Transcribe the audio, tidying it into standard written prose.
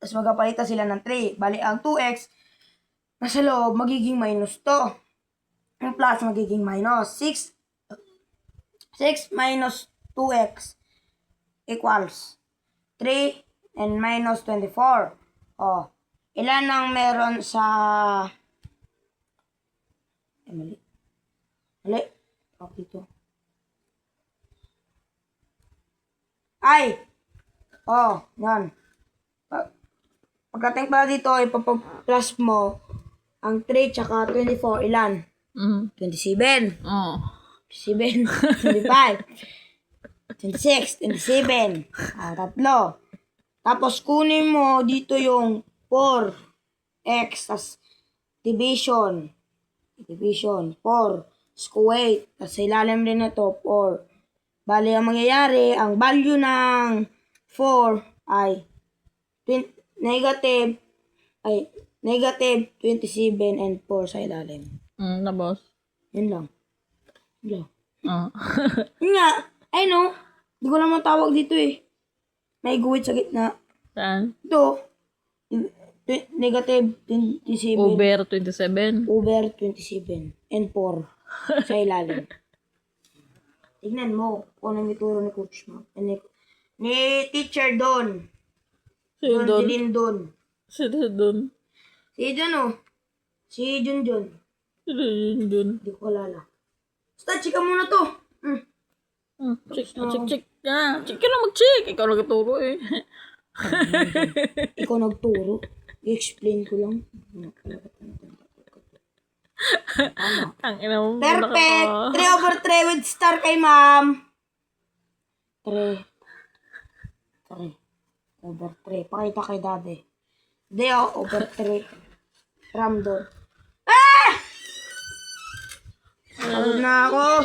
Tapos magpapalitan sila ng 3. Bali, ang 2x nasa loob, magiging minus 2. Ang plus, magiging minus 6. 6 minus 2x equals 3 and minus 24. O, ilan ang meron sa... mali. Mali. Okay, dito. Ay! Oh, yan. Pagdating pala dito, ipapag-plus mo ang 3 tsaka 24, ilan? 27. Oh. 27, 25, 26, 27. Tatlo. Tapos kunin mo dito yung 4x, tas division. Division, 4. Square. Tas sa ilalim rin na to, 4. Bali, ang mangyayari, ang value ng 4 ay negative 27 and 4 sa ilalim. Tapos? Yun lang. Yun lang. Oh. Yun nga, ay no, di ko naman tawag dito eh. May guhit sa gitna. Saan? Ito, negative 27 Over 27. over 27 and 4 sa ilalim. Tignan mo kung anong ituro ni Coach mo. Ni teacher Don. Sino doon? Din Don. Sino doon? Si John oh. Si Junjun. Sino yun doon? Hindi ko alala. Basta, chika muna to. Check. Check ka na mag-check. Ikaw lang ituro eh. Ikaw nagturo. I-explain ko lang. Ang ina mo. Perfect! 3 over 3 with star kay ma'am. 3 over 3. Pakita kay daddy. Hindi over 3. Ram doon. Ah! Pagod na ako.